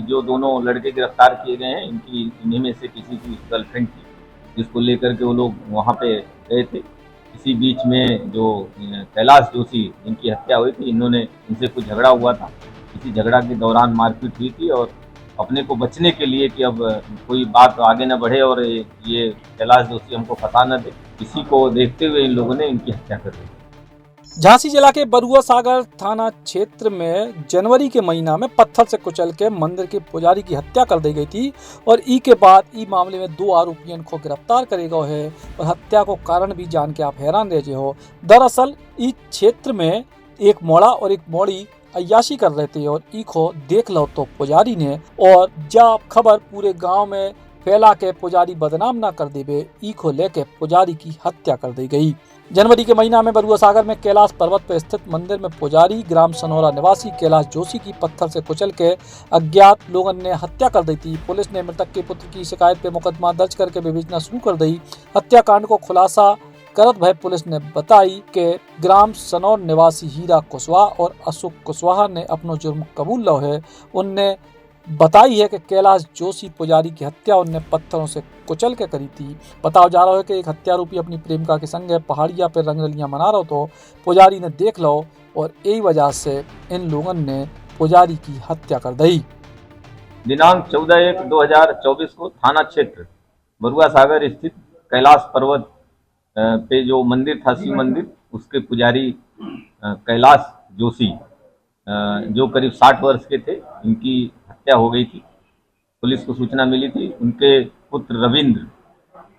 जो दोनों लड़के गिरफ्तार किए गए हैं इन्हीं में से किसी की गर्लफ्रेंड थी, जिसको लेकर के वो लोग वहाँ पे गए थे। इसी बीच में जो कैलाश जोशी जिनकी हत्या हुई थी, इन्होंने इनसे कुछ झगड़ा हुआ था। इसी झगड़ा के दौरान मारपीट हुई थी और अपने को बचने के लिए कि अब कोई बात आगे न बढ़े और ये कैलाश जोशी हमको फंसा न दे, इसी को देखते हुए इन लोगों ने इनकी हत्या कर दी। झांसी जिला के बरुआ सागर थाना क्षेत्र में जनवरी के महीना में पत्थर से कुचल के मंदिर के पुजारी की हत्या कर दी गई थी और ई के बाद ई मामले में 2 आरोपियों को गिरफ्तार करे गए है और हत्या को कारण भी जान के आप हैरान रह जे हो। दरअसल ई क्षेत्र में एक मोड़ा और एक मोड़ी अय्याशी कर रहे थे और ई को देख लो तो पुजारी ने, और जब खबर पूरे गाँव में फैला के पुजारी बदनाम न कर देवे, ई को लेके पुजारी की हत्या कर दी गई। जनवरी के महीना में बरुआ सागर में कैलाश पर्वत पर स्थित मंदिर में पुजारी ग्राम सनौरा निवासी कैलाश जोशी की पत्थर से कुचल के अज्ञात लोगों ने हत्या कर दी थी। पुलिस ने मृतक के पुत्र की शिकायत पर मुकदमा दर्ज करके विवेचना शुरू कर दी। हत्याकांड को खुलासा करत भय पुलिस ने बताई कि ग्राम सनौर निवासी हीरा कुशवाहा और अशोक कुशवाहा ने अपनो जुर्म कबूल लो है। उनने बताई है कि कैलाश जोशी पुजारी की हत्या उनने पत्थरों से कुचल के करी थी। बताया जा रहा है कि एक हत्यारोपी अपनी प्रेमिका के संग पहाड़िया पर रंगरलियां मना रहा तो पुजारी ने देख लो और यही वजह से इन लोगों ने पुजारी की हत्या कर दी। दिनांक 14/1/2024 को थाना क्षेत्र बरुआ सागर स्थित कैलाश पर्वत पे जो मंदिर था, शिव मंदिर, उसके पुजारी कैलाश जोशी जो करीब 60 वर्ष के थे, इनकी हत्या हो गई थी। पुलिस को सूचना मिली थी। उनके पुत्र रविंद्र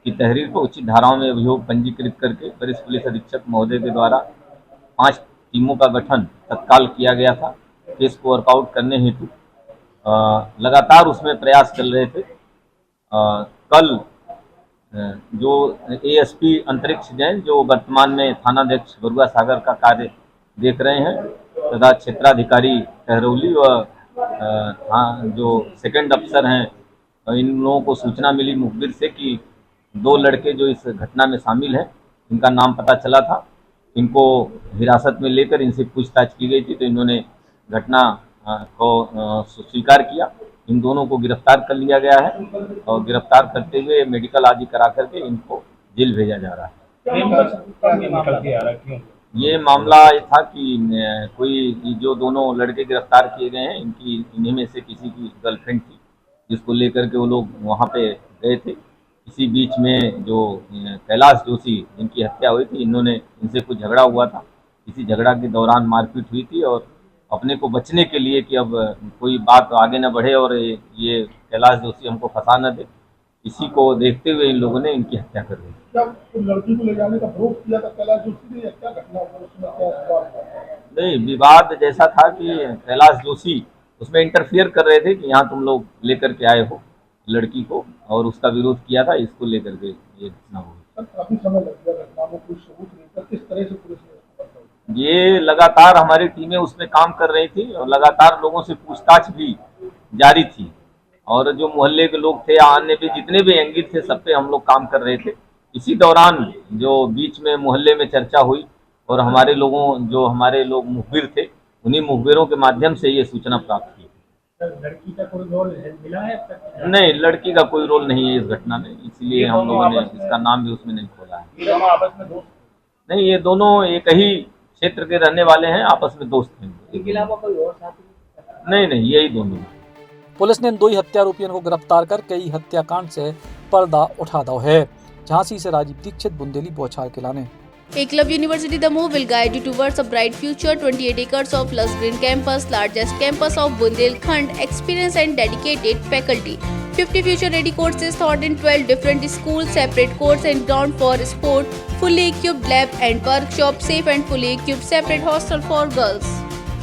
की तहरीर पर उचित धाराओं में अभियोग पंजीकृत करके वरिष्ठ पुलिस अधीक्षक महोदय के द्वारा 5 टीमों का गठन तत्काल किया गया था। केस को वर्कआउट करने हेतु लगातार उसमें प्रयास चल रहे थे। कल जो एएसपी अंतरिक्ष जैन, जो वर्तमान में थानाध्यक्ष बरुआ सागर का कार्य देख रहे हैं, तथा क्षेत्राधिकारी टहरौली व जो सेकंड अफसर हैं, इन लोगों को सूचना मिली मुखबिर से कि 2 लड़के जो इस घटना में शामिल हैं, इनका नाम पता चला था। इनको हिरासत में लेकर इनसे पूछताछ की गई थी तो इन्होंने घटना को स्वीकार किया। इन दोनों को गिरफ्तार कर लिया गया है और गिरफ्तार करते हुए मेडिकल आदि करा करके इनको जेल भेजा जा रहा है। ये मामला ये था कि कोई जो दोनों लड़के गिरफ्तार किए गए हैं, इन्हीं में से किसी की गर्लफ्रेंड थी, जिसको लेकर के वो लोग वहाँ पे गए थे। इसी बीच में जो कैलाश जोशी जिनकी हत्या हुई थी, इन्होंने इनसे कुछ झगड़ा हुआ था। इसी झगड़ा के दौरान मारपीट हुई थी और अपने को बचने के लिए कि अब कोई बात आगे न बढ़े और ये कैलाश जोशी हमको फंसा न दे, इसी को देखते हुए इन लोगों ने इनकी हत्या कर दी। लड़की को ले जाने का विरोध किया था कैलाश जोशी ने, क्या घटना हुआ? नहीं, विवाद जैसा था कि कैलाश जोशी उसमें इंटरफियर कर रहे थे कि यहाँ तुम लोग लेकर के आए हो लड़की को, और उसका विरोध किया था। इसको लेकर के ये घटना हुई। काफी समय लग गया घटना में, कोई सबूत नहीं था। किस तरह से पुलिस ने ये लगातार हमारी टीमें उसमें काम कर रही थी और लगातार लोगों से पूछताछ भी जारी थी, और जो मोहल्ले के लोग थे, अन्य भी जितने भी एंगित थे, सब पे हम लोग काम कर रहे थे। इसी दौरान जो बीच में मोहल्ले में चर्चा हुई और हमारे लोग मुखबिर थे, उन्हीं मुखबिरों के माध्यम से ये सूचना प्राप्त की। लड़की का कोई रोल मिला है? नहीं, लड़की का कोई रोल नहीं है इस घटना में, इसलिए हम लोगों ने इसका नाम भी उसमें नहीं खोला है। आपस में दोस्त नहीं, ये दोनों एक ही क्षेत्र के रहने वाले हैं, आपस में दोस्त हैं। इनके अलावा कोई और साथी? नहीं, यही दोनों। पुलिस ने इन 2 हत्यारोपियों को गिरफ्तार कर कई हत्याकांड से पर्दा उठा दो है। झांसी से राजीव दीक्षित, बुंदेली बौछार के लाने। Eklavya University Damoh will guide you towards a bright future. 28 acres of lush green campus, largest campus of Bundelkhand, experienced and dedicated faculty. 50 future-ready courses taught in 12 different schools, separate courts and ground for sport, fully equipped lab and workshop, safe and fully equipped separate hostel for girls.